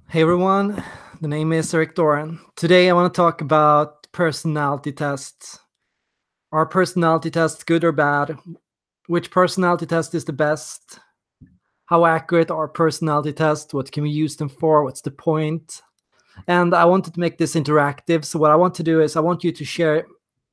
Hey everyone, the name is Erik. Today I want to talk about personality tests. Are personality tests good or bad? Which personality test is the best? How accurate are personality tests? What can we use them for? What's the point? And I wanted to make this interactive. So what I want to do is I want you to share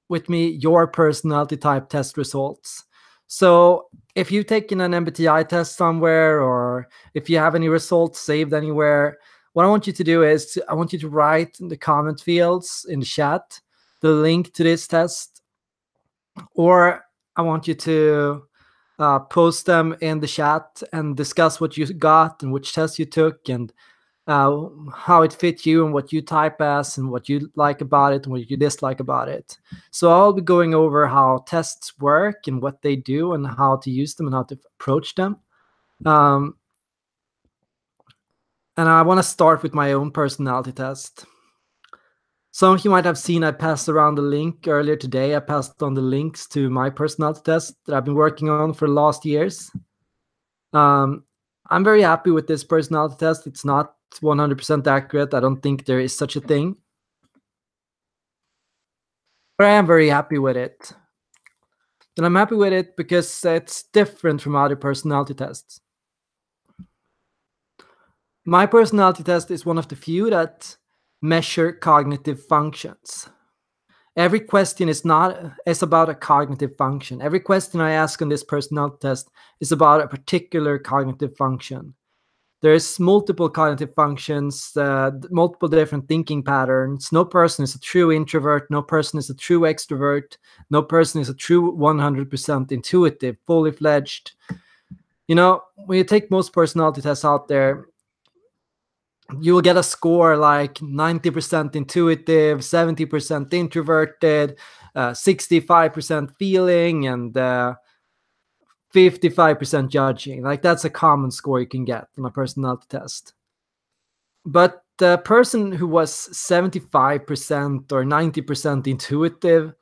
with me your personality type test results. So if you've taken an MBTI test somewhere, or if you have any results saved anywhere, what I want you to do is I want you to write in the comment fields in the chat the link to this test, or I want you to post them in the chat and discuss what you got and which test you took, and how it fit you and what you type as and what you like about it and what you dislike about it. So I'll be going over how tests work and what they do and how to use them and how to approach them. Um, and I want to start with my own personality test. Some of you might have seen I passed around the link earlier today. I passed on the links to my personality test that I've been working on for the last years. I'm very happy with this personality test. It's not 100% accurate. I don't think there is such a thing. But I am very happy with it. And I'm happy with it because it's different from other personality tests. My personality test is one of the few that measure cognitive functions. Every question is about a cognitive function. Every question I ask on this personality test is about a particular cognitive function. There's multiple cognitive functions, multiple different thinking patterns. No person is a true introvert. No person is a true extrovert. No person is a true 100% intuitive, fully fledged. You know, when you take most personality tests out there, you will get a score like 90% intuitive, 70% introverted, 65% feeling, and 55% judging. Like, that's a common score you can get on a personality test. But the person who was 75% or 90% intuitive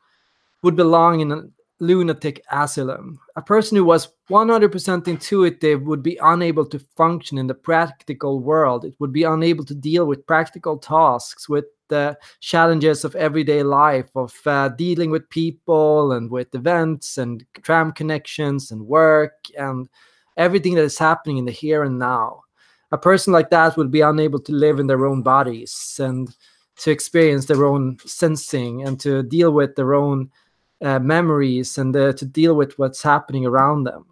would belong in a lunatic asylum. A person who was 100% intuitive would be unable to function in the practical world. It would be unable to deal with practical tasks, with the challenges of everyday life, of dealing with people and with events and tram connections and work and everything that is happening in the here and now. A person like that would be unable to live in their own bodies and to experience their own sensing and to deal with their own memories and to deal with what's happening around them.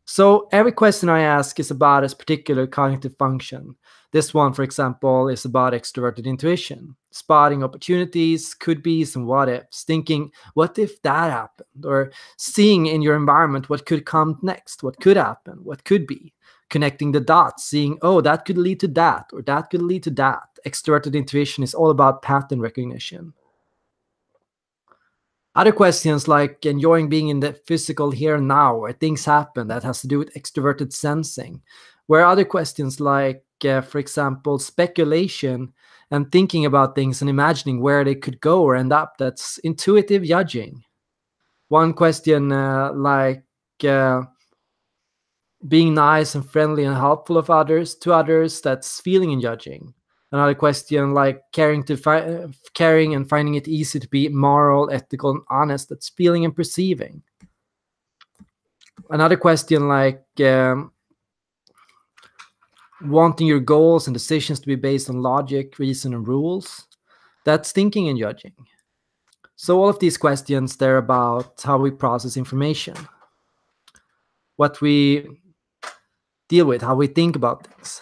So every question I ask is about a particular cognitive function. This one, for example, is about extroverted intuition, spotting opportunities, could be's, and what ifs, thinking, what if that happened? Or seeing in your environment what could come next, what could happen, what could be. Connecting the dots, seeing, oh, that could lead to that, or that could lead to that. Extroverted intuition is all about pattern recognition. Other questions like enjoying being in the physical here and now, where things happen, that has to do with extroverted sensing. Where other questions like, for example, speculation and thinking about things and imagining where they could go or end up, that's intuitive judging. One question like being nice and friendly and helpful of others to others, that's feeling and judging. Another question like caring and finding it easy to be moral, ethical, and honest, that's feeling and perceiving. Another question like wanting your goals and decisions to be based on logic, reason, and rules, that's thinking and judging. So all of these questions, they're about how we process information, what we deal with, how we think about things.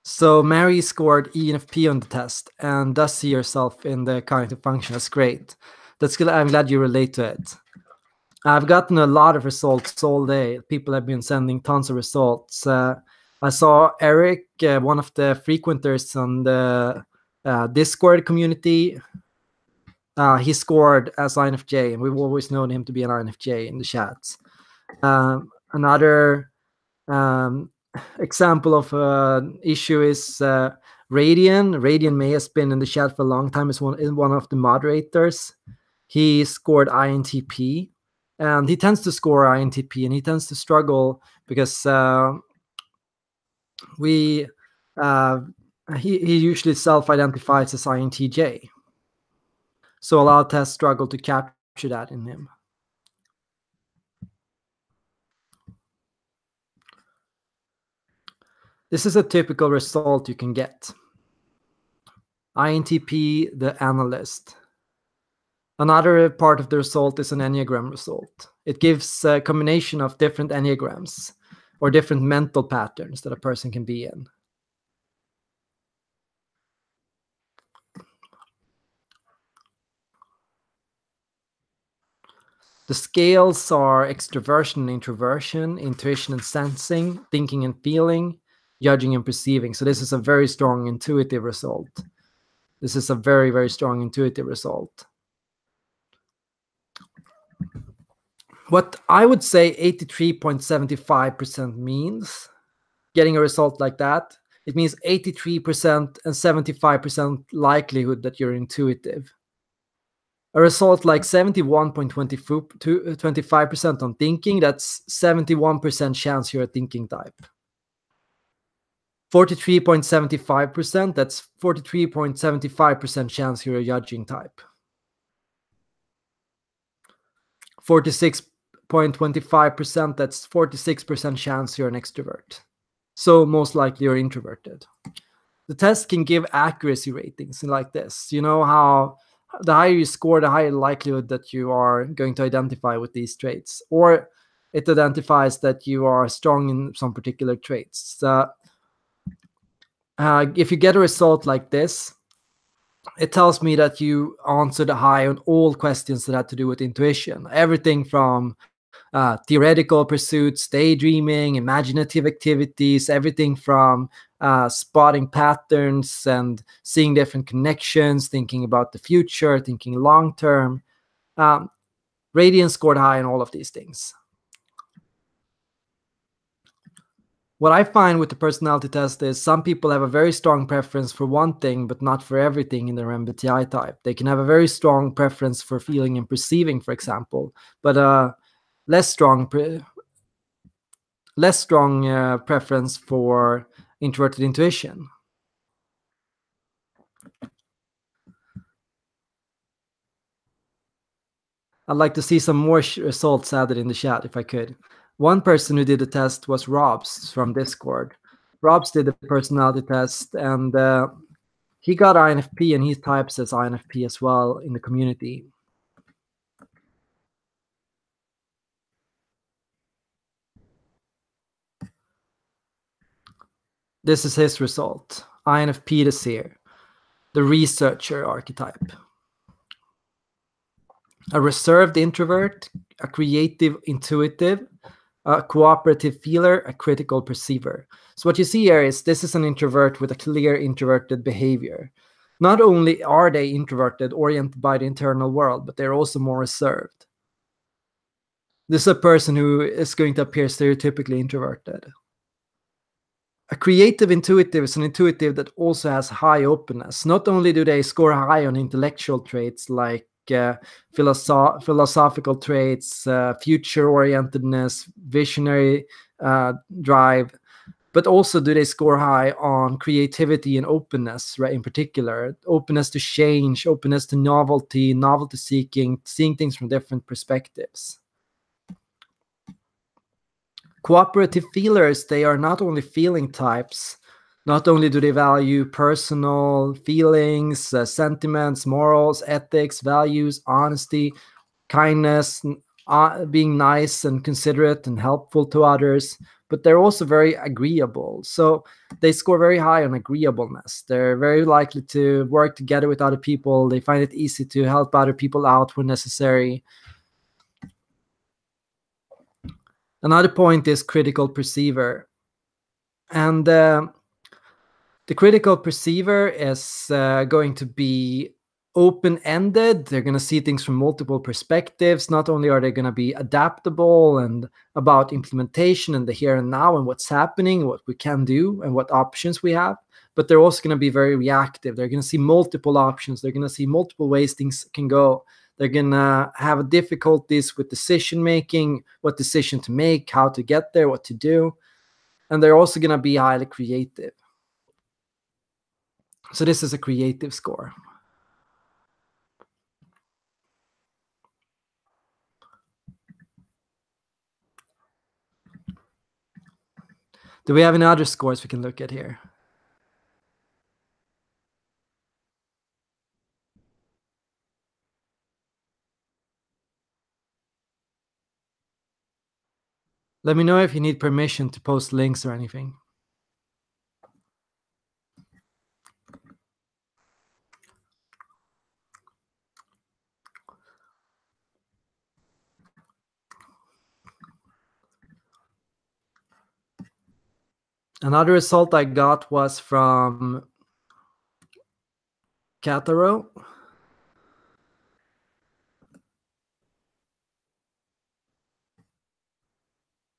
So Mary scored ENFP on the test and does see herself in the cognitive function. That's great. That's good. I'm glad you relate to it. I've gotten a lot of results all day. People have been sending tons of results. I saw Erik, one of the frequenters on the Discord community. He scored as INFJ, and we've always known him to be an INFJ in the chats. Another example of an issue is Radian. Radian May has been in the chat for a long time. Is one of the moderators. He scored INTP. And he tends to score INTP, and he tends to struggle because he usually self-identifies as INTJ. So a lot of tests struggle to capture that in him. This is a typical result you can get. INTP, the analyst. Another part of the result is an Enneagram result. It gives a combination of different Enneagrams or different mental patterns that a person can be in. The scales are extroversion and introversion, intuition and sensing, thinking and feeling, judging and perceiving. So this is a very strong intuitive result. This is a very, very strong intuitive result. What I would say 83.75% means, getting a result like that, it means 83% and 75% likelihood that you're intuitive. A result like 71.25% on thinking, that's 71% chance you're a thinking type. 43.75%, that's 43.75% chance you're a judging type. 46.25%, that's 46% chance you're an extrovert. So most likely you're introverted. The test can give accuracy ratings like this. You know how the higher you score, the higher likelihood that you are going to identify with these traits, or it identifies that you are strong in some particular traits. If you get a result like this, it tells me that you answered high on all questions that had to do with intuition. Everything from theoretical pursuits, daydreaming, imaginative activities, everything from spotting patterns and seeing different connections, thinking about the future, thinking long term. Radiance scored high on all of these things. What I find with the personality test is some people have a very strong preference for one thing, but not for everything in their MBTI type. They can have a very strong preference for feeling and perceiving, for example, but less strong preference for introverted intuition. I'd like to see some more results added in the chat if I could. One person who did the test was Robs from Discord. Robs did the personality test, and he got INFP, and he types as INFP as well in the community. This is his result. INFP the seer, the researcher archetype. A reserved introvert, a creative intuitive, a cooperative feeler, a critical perceiver. So what you see here is this is an introvert with a clear introverted behavior. Not only are they introverted, oriented by the internal world, but they're also more reserved. This is a person who is going to appear stereotypically introverted. A creative intuitive is an intuitive that also has high openness. Not only do they score high on intellectual traits like philosophical traits, future-orientedness, visionary drive, but also do they score high on creativity and openness, right? In particular, openness to change, openness to novelty, novelty seeking, seeing things from different perspectives. Cooperative feelers, they are not only feeling types, not only do they value personal feelings, sentiments, morals, ethics, values, honesty, kindness, being nice and considerate and helpful to others, but they're also very agreeable. So they score very high on agreeableness. They're very likely to work together with other people. They find it easy to help other people out when necessary. Another point is critical perceiver. And the critical perceiver is going to be open-ended. They're going to see things from multiple perspectives. Not only are they going to be adaptable and about implementation and the here and now and what's happening, what we can do and what options we have, but they're also going to be very reactive. They're going to see multiple options. They're going to see multiple ways things can go. They're going to have difficulties with decision making, what decision to make, how to get there, what to do. And they're also going to be highly creative. So this is a creative score. Do we have any other scores we can look at here? Let me know if you need permission to post links or anything. Another result I got was from Cataro.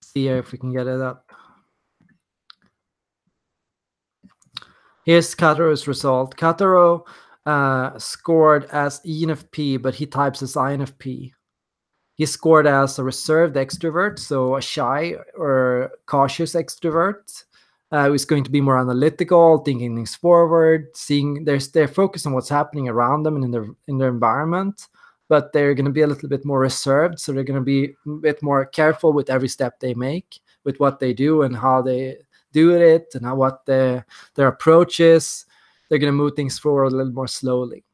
See here if we can get it up. Here's Cataro's result. Cataro scored as ENFP, but he types as INFP. He scored as a reserved extrovert, so a shy or cautious extrovert. Who's going to be more analytical, thinking things forward, seeing they're focused on what's happening around them and in their environment, but they're going to be a little bit more reserved. So they're going to be a bit more careful with every step they make, with what they do and how they do it, and what their approach is. They're going to move things forward a little more slowly.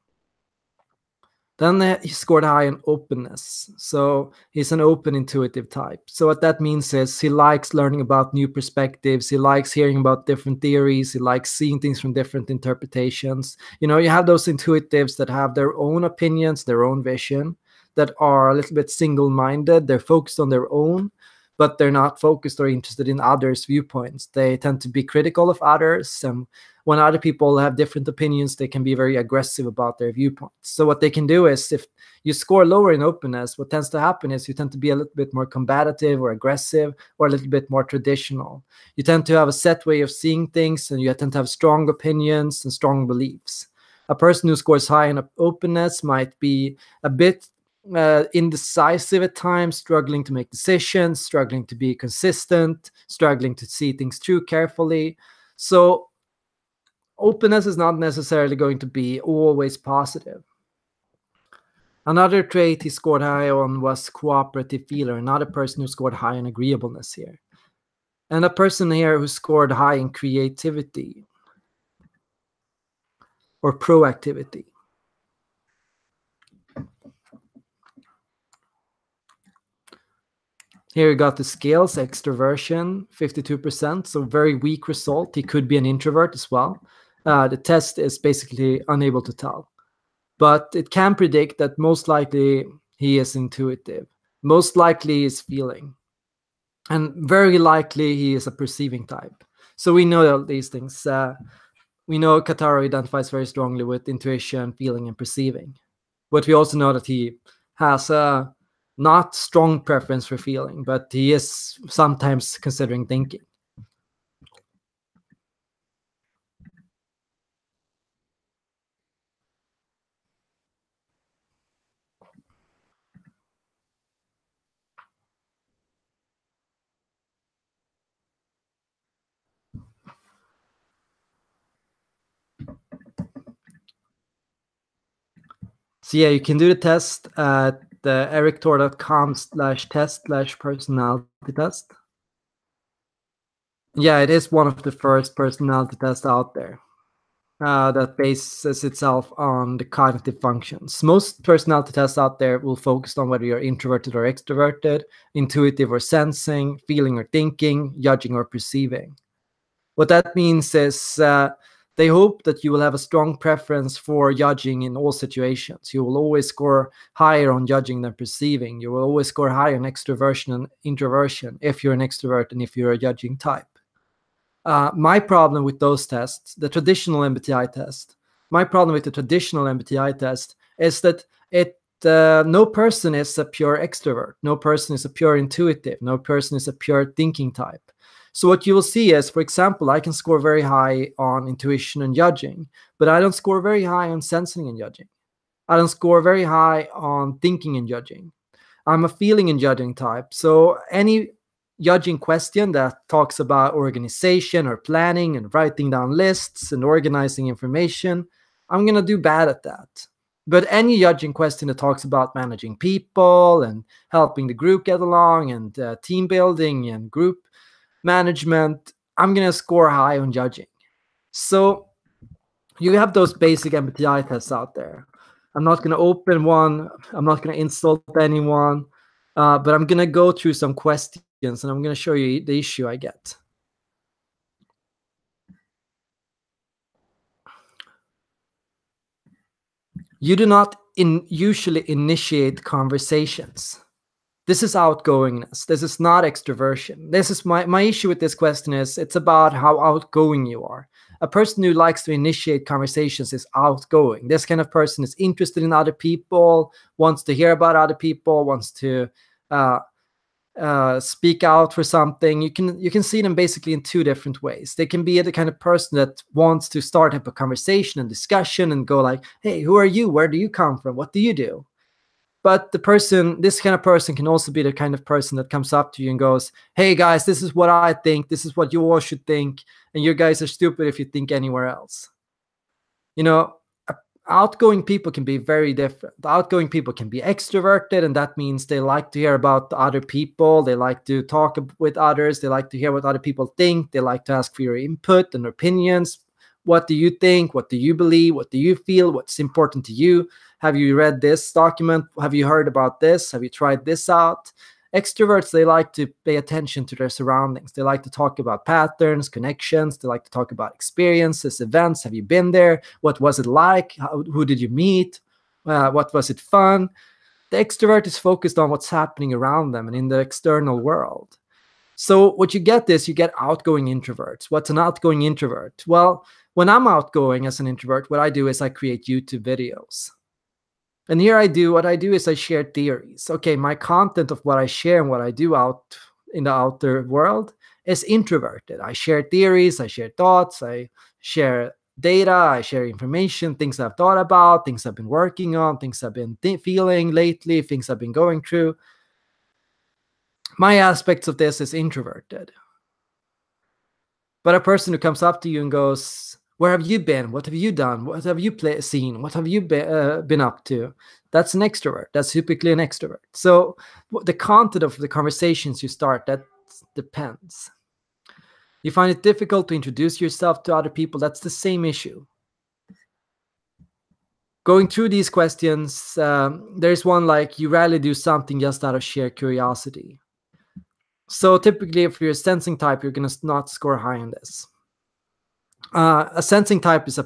Then he scored high in openness. So he's an open, intuitive type. So what that means is he likes learning about new perspectives. He likes hearing about different theories. He likes seeing things from different interpretations. You have those intuitives that have their own opinions, their own vision, that are a little bit single-minded. They're focused on their own, but they're not focused or interested in others' viewpoints. They tend to be critical of others, and when other people have different opinions, they can be very aggressive about their viewpoints. So what they can do is, if you score lower in openness, what tends to happen is you tend to be a little bit more combative or aggressive, or a little bit more traditional. You tend to have a set way of seeing things, and you tend to have strong opinions and strong beliefs. A person who scores high in openness might be a bit indecisive at times, struggling to make decisions, struggling to be consistent, struggling to see things through carefully. So openness is not necessarily going to be always positive. Another trait he scored high on was cooperative feeler, another person who scored high in agreeableness here. And a person here who scored high in creativity or proactivity. Here we got the scales, extroversion, 52%, so very weak result. He could be an introvert as well. The test is basically unable to tell. But it can predict that most likely he is intuitive. Most likely he is feeling. And very likely he is a perceiving type. So we know all these things. We know Kataro identifies very strongly with intuition, feeling, and perceiving. But we also know that he has a not strong preference for feeling, but he is sometimes considering thinking. So yeah, you can do the test at erikthor.com/test/personality test. Yeah, it is one of the first personality tests out there that bases itself on the cognitive functions. Most personality tests out there will focus on whether you're introverted or extroverted, intuitive or sensing, feeling or thinking, judging or perceiving. What that means is they hope that you will have a strong preference for judging in all situations. You will always score higher on judging than perceiving. You will always score higher on extroversion and introversion if you're an extrovert and if you're a judging type. My problem with those tests, the traditional MBTI test, my problem with the traditional MBTI test is that no person is a pure extrovert. No person is a pure intuitive. No person is a pure thinking type. So what you will see is, for example, I can score very high on intuition and judging, but I don't score very high on sensing and judging. I don't score very high on thinking and judging. I'm a feeling and judging type. So any judging question that talks about organization or planning and writing down lists and organizing information, I'm going to do bad at that. But any judging question that talks about managing people and helping the group get along and team building and group management, I'm going to score high on judging. So you have those basic MBTI tests out there. I'm not going to open one. I'm not going to insult anyone, but I'm going to go through some questions and I'm going to show you the issue I get. You do not usually initiate conversations. This is outgoingness. This is not extroversion. This is my issue with this question is it's about how outgoing you are. A person who likes to initiate conversations is outgoing. This kind of person is interested in other people, wants to hear about other people, wants to speak out for something. You can see them basically in two different ways. They can be the kind of person that wants to start up a conversation and discussion and go like, hey, who are you? Where do you come from? What do you do? But this kind of person can also be the kind of person that comes up to you and goes, hey guys, this is what I think. This is what you all should think. And you guys are stupid if you think anywhere else. Outgoing people can be very different. Outgoing people can be extroverted, and that means they like to hear about other people. They like to talk with others. They like to hear what other people think. They like to ask for your input and opinions. What do you think? What do you believe? What do you feel? What's important to you? Have you read this document? Have you heard about this? Have you tried this out? Extroverts, they like to pay attention to their surroundings. They like to talk about patterns, connections. They like to talk about experiences, events. Have you been there? What was it like? Who did you meet? What was it fun? The extrovert is focused on what's happening around them and in the external world. So what you get is you get outgoing introverts. What's an outgoing introvert? Well, when I'm outgoing as an introvert, what I do is I create YouTube videos. And here what I do is I share theories. Okay, my content of what I share and what I do out in the outer world is introverted. I share theories, I share thoughts, I share data, I share information, things I've thought about, things I've been working on, things I've been feeling lately, things I've been going through. My aspects of this is introverted. But a person who comes up to you and goes, where have you been? What have you done? What have you seen? What have you been up to? That's an extrovert. That's typically an extrovert. So the content of the conversations you start, that depends. You find it difficult to introduce yourself to other people. That's the same issue. Going through these questions, there's one like you rarely do something just out of sheer curiosity. So typically, if you're a sensing type, you're going to not score high on this. A sensing type is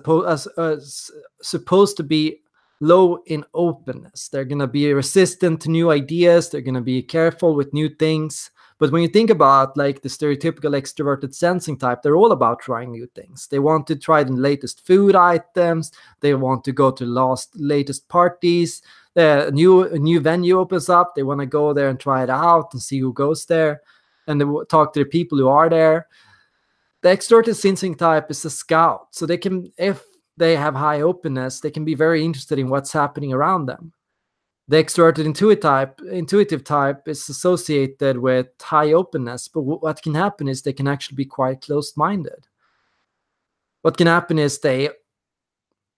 supposed to be low in openness. They're going to be resistant to new ideas. They're going to be careful with new things. But when you think about like the stereotypical extroverted sensing type, they're all about trying new things. They want to try the latest food items. They want to go to latest parties. A new venue opens up. They want to go there and try it out and see who goes there. And they talk to the people who are there. The extroverted sensing type is a scout. So they can, if they have high openness, they can be very interested in what's happening around them. The extroverted intuitive type is associated with high openness, but what can happen is they can actually be quite closed-minded. What can happen is they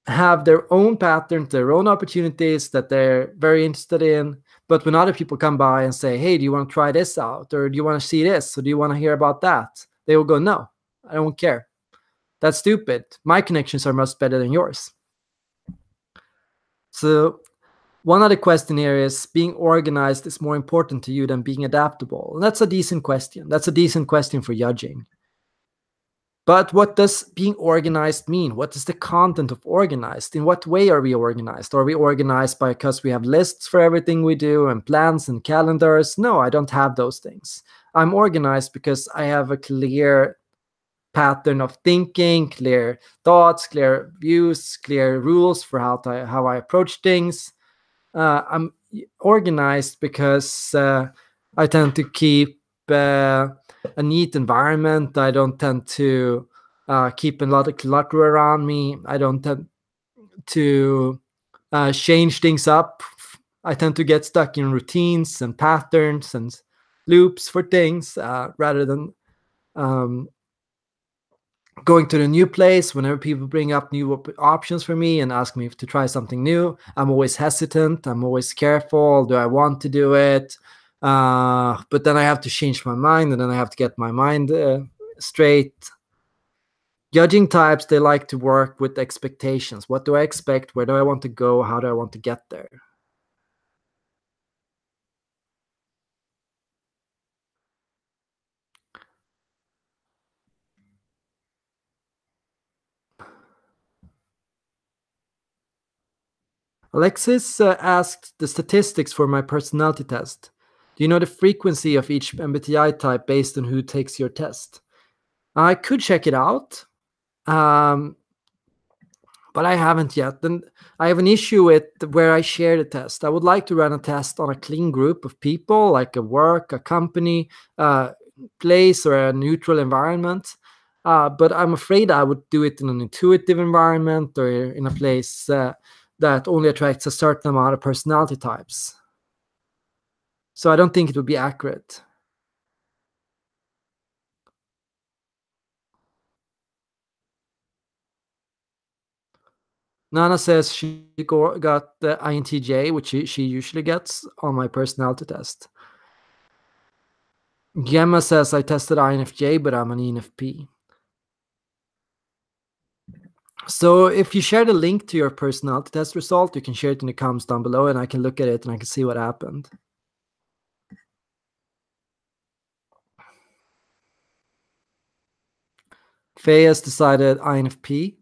have their own patterns, their own opportunities that they're very interested in, but when other people come by and say, hey, do you want to try this out? Or do you want to see this? Or do you want to hear about that? They will go, no, I don't care. That's stupid. My connections are much better than yours. So one other question here is, being organized is more important to you than being adaptable. And that's a decent question. That's a decent question for judging. But what does being organized mean? What is the content of organized? In what way are we organized? Are we organized because we have lists for everything we do and plans and calendars? No, I don't have those things. I'm organized because I have a clear pattern of thinking, clear thoughts, clear views, clear rules for how I approach things. I'm organized because I tend to keep a neat environment. I don't tend to keep a lot of clutter around me. I don't tend to change things up. I tend to get stuck in routines and patterns and loops for things rather than going to the new place. Whenever people bring up new options for me and ask me to try something new, I'm always hesitant. I'm always careful. Do I want to do it? But then I have to change my mind, and then I have to get my mind straight. Judging types, they like to work with expectations. What do I expect? Where do I want to go? How do I want to get there? Alexis asked the statistics for my personality test. Do you know the frequency of each MBTI type based on who takes your test? I could check it out, but I haven't yet. Then I have an issue with where I share the test. I would like to run a test on a clean group of people, like a work, a company, place, or a neutral environment. But I'm afraid I would do it in an intuitive environment or in a place that only attracts a certain amount of personality types. So I don't think it would be accurate. Nana says she got the INTJ, which she usually gets on my personality test. Gemma says I tested INFJ, but I'm an ENFP. So if you share the link to your personality test result, you can share it in the comments down below, and I can look at it and I can see what happened. Faye has decided INFP,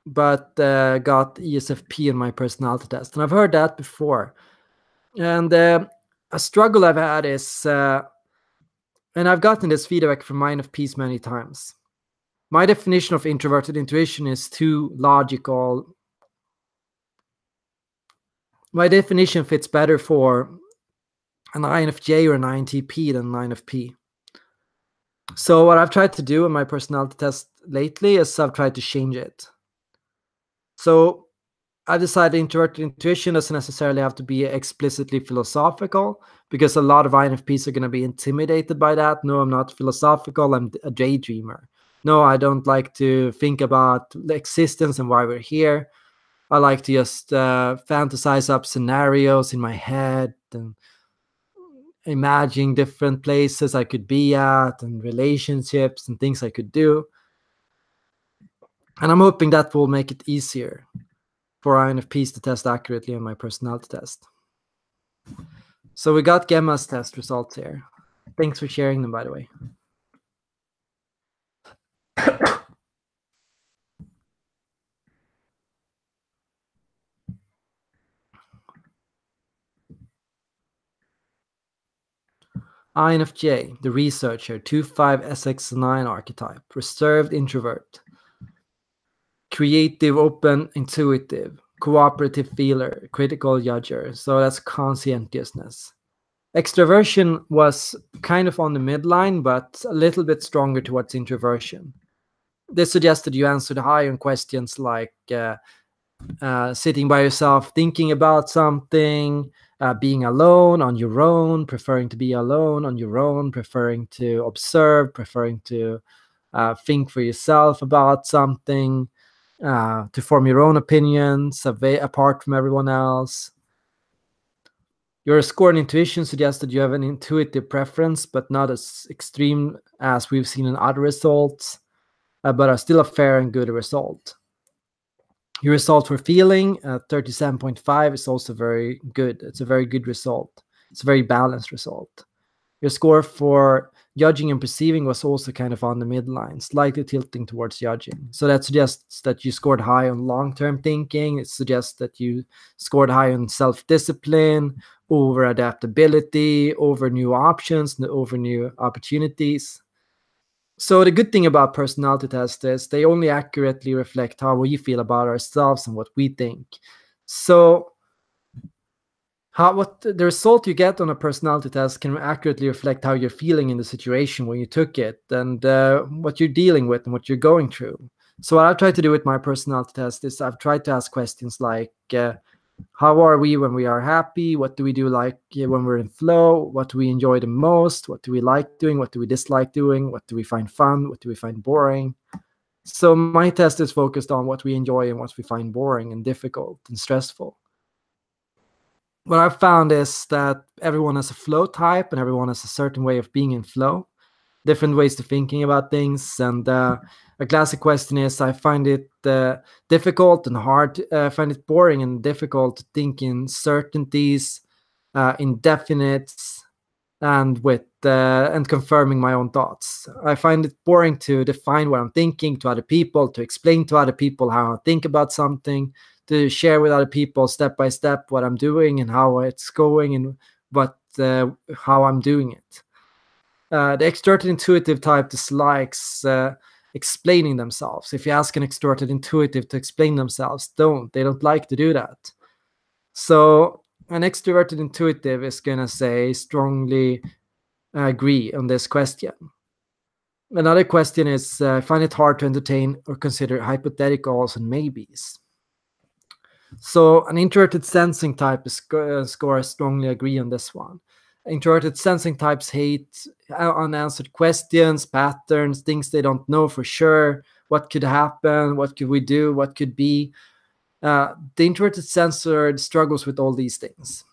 but got ESFP in my personality test. And I've heard that before. And a struggle I've had is, and I've gotten this feedback from INFPs many times. My definition of introverted intuition is too logical. My definition fits better for an INFJ or an INTP than an INFP. So what I've tried to do in my personality test lately is I've tried to change it. So I decided introverted intuition doesn't necessarily have to be explicitly philosophical, because a lot of INFPs are going to be intimidated by that. No, I'm not philosophical. I'm a daydreamer. No, I don't like to think about the existence and why we're here. I like to just fantasize up scenarios in my head and imagine different places I could be at and relationships and things I could do. And I'm hoping that will make it easier for INFPs to test accurately on my personality test. So we got Gemma's test results here. Thanks for sharing them, by the way. INFJ, the researcher, 25SX9 archetype, reserved introvert, creative, open, intuitive, cooperative feeler, critical judger. So that's conscientiousness. Extroversion was kind of on the midline, but a little bit stronger towards introversion. They suggested you answered high on questions like sitting by yourself, thinking about something, being alone on your own, preferring to be alone on your own, preferring to observe, preferring to think for yourself about something, to form your own opinions apart from everyone else. Your score in intuition suggests that you have an intuitive preference, but not as extreme as we've seen in other results, but are still a fair and good result. Your result for feeling, 37.5, is also very good. It's a very good result. It's a very balanced result. Your score for judging and perceiving was also kind of on the midline, slightly tilting towards judging. So that suggests that you scored high on long-term thinking. It suggests that you scored high on self-discipline, over adaptability, over new options, over new opportunities. So the good thing about personality tests is they only accurately reflect how we feel about ourselves and what we think. So what the result you get on a personality test can accurately reflect how you're feeling in the situation when you took it, and what you're dealing with and what you're going through. So what I've tried to do with my personality test is I've tried to ask questions like, how are we when we are happy? What do we do like when we're in flow? What do we enjoy the most? What do we like doing? What do we dislike doing? What do we find fun? What do we find boring? So my test is focused on what we enjoy and what we find boring and difficult and stressful. What I've found is that everyone has a flow type and everyone has a certain way of being in flow, different ways to thinking about things. And a classic question is, I find it difficult and hard, I find it boring and difficult to think in certainties, indefinites, and confirming my own thoughts. I find it boring to define what I'm thinking to other people, to explain to other people how I think about something, to share with other people step by step what I'm doing and how it's going and what how I'm doing it. The extroverted intuitive type dislikes explaining themselves. If you ask an extroverted intuitive to explain themselves, they don't like to do that. So an extroverted intuitive is going to say strongly agree on this question. Another question is, I find it hard to entertain or consider hypotheticals and maybes. So an introverted sensing type scores strongly agree on this one. Introverted sensing types hate unanswered questions, patterns, things they don't know for sure. What could happen? What could we do? What could be? The introverted sensor struggles with all these things.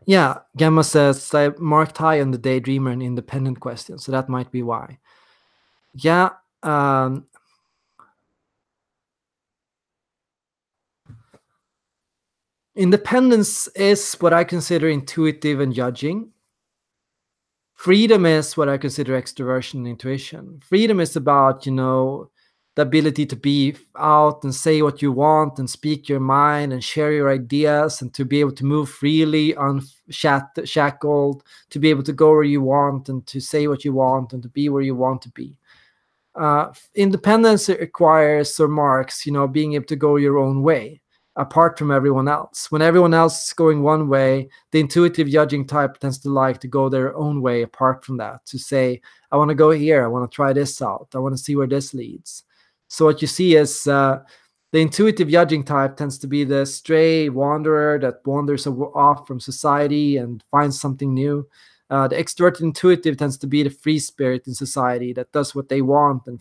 Yeah, Gamma says I marked high on the daydreamer and independent question, so that might be why. Yeah, independence is what I consider intuitive and judging. Freedom is what I consider extroversion and intuition. Freedom is about, the ability to be out and say what you want and speak your mind and share your ideas and to be able to move freely, unshackled, to be able to go where you want and to say what you want and to be where you want to be. Independence requires or marks, being able to go your own way apart from everyone else. When everyone else is going one way, the intuitive judging type tends to like to go their own way apart from that, to say, I want to go here, I want to try this out, I want to see where this leads. So what you see is the intuitive judging type tends to be the stray wanderer that wanders off from society and finds something new. The extroverted intuitive tends to be the free spirit in society that does what they want and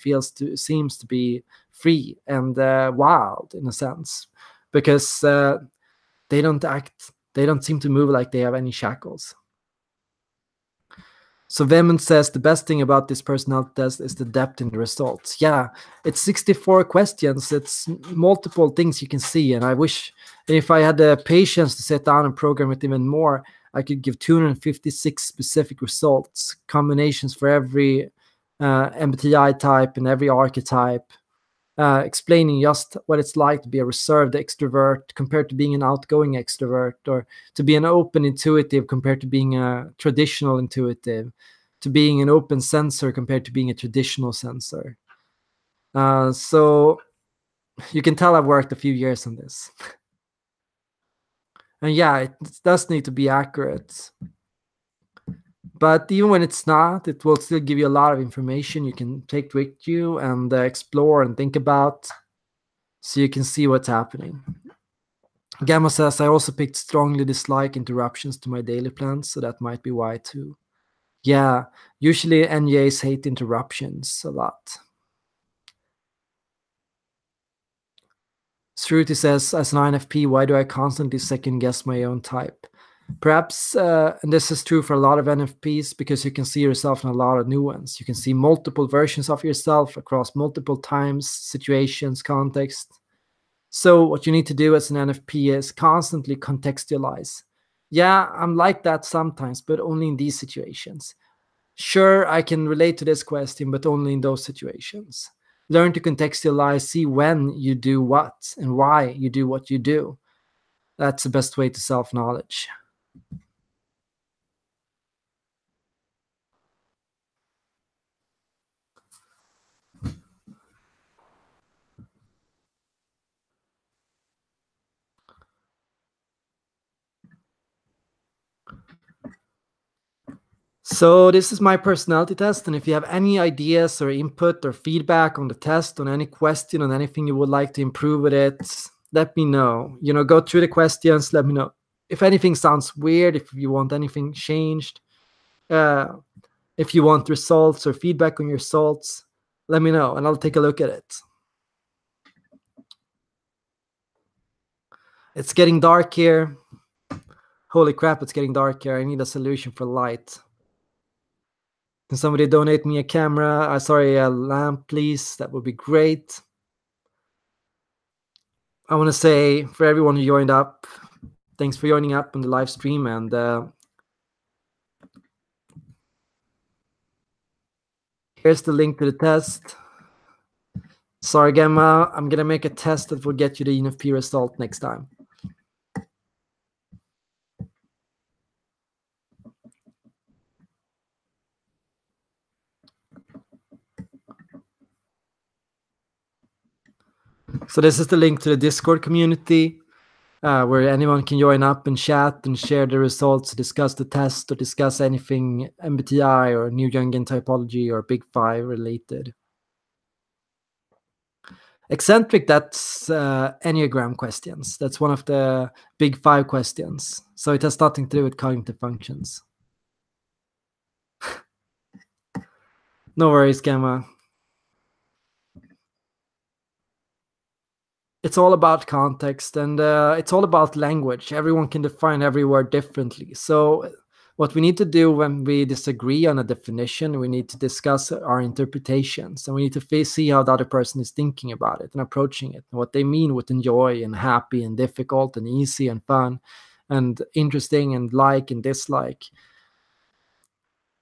seems to be free and wild in a sense, because they don't seem to move like they have any shackles. So Vemon says the best thing about this personality test is the depth in the results. Yeah, it's 64 questions. It's multiple things you can see. And I wish if I had the patience to sit down and program it even more, I could give 256 specific results, combinations for every MBTI type and every archetype, explaining just what it's like to be a reserved extrovert compared to being an outgoing extrovert, or to be an open intuitive compared to being a traditional intuitive, to being an open sensor compared to being a traditional sensor. So you can tell I've worked a few years on this. And yeah, it does need to be accurate. But even when it's not, it will still give you a lot of information you can take with you and explore and think about, so you can see what's happening. Gamma says, I also picked strongly dislike interruptions to my daily plans, so that might be why too. Yeah, usually NJs hate interruptions a lot. Shruti says, as an INFP, why do I constantly second guess my own type? Perhaps, and this is true for a lot of NFPs, because you can see yourself in a lot of nuance. You can see multiple versions of yourself across multiple times, situations, context. So what you need to do as an NFP is constantly contextualize. Yeah, I'm like that sometimes, but only in these situations. Sure, I can relate to this question, but only in those situations. Learn to contextualize, see when you do what and why you do what you do. That's the best way to self-knowledge. So this is my personality test, and if you have any ideas or input or feedback on the test, on any question, on anything you would like to improve with it, let me know. Go through the questions, let me know. If anything sounds weird, if you want anything changed, uh, if you want results or feedback on your results, let me know, and I'll take a look at it. It's getting dark here. Holy crap, it's getting dark here. I need a solution for light. Can somebody donate me a camera? A lamp, please? That would be great. I want to say for everyone who joined up, thanks for joining up on the live stream. And here's the link to the test. Sorry, Gemma, I'm going to make a test that will get you the ENFP result next time. So this is the link to the Discord community, where anyone can join up and chat and share the results, discuss the test, or discuss anything MBTI or New Jungian typology or Big Five related. Eccentric, that's Enneagram questions. That's one of the Big Five questions. So it has nothing to do with cognitive functions. No worries, Gemma. It's all about context, and it's all about language. Everyone can define every word differently. So what we need to do when we disagree on a definition, we need to discuss our interpretations, and we need to see how the other person is thinking about it and approaching it, and what they mean with enjoy and happy and difficult and easy and fun and interesting and like and dislike.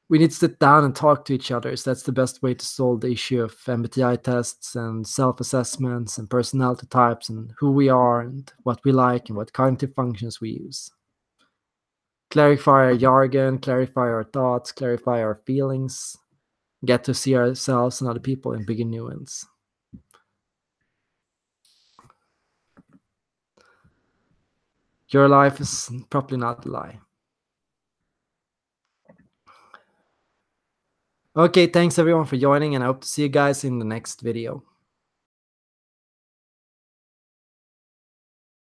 We need to sit down and talk to each other. So that's the best way to solve the issue of MBTI tests and self-assessments and personality types and who we are and what we like and what cognitive functions we use. Clarify our jargon, clarify our thoughts, clarify our feelings, get to see ourselves and other people in bigger nuance. Your life is probably not a lie. Okay, thanks everyone for joining, and I hope to see you guys in the next video.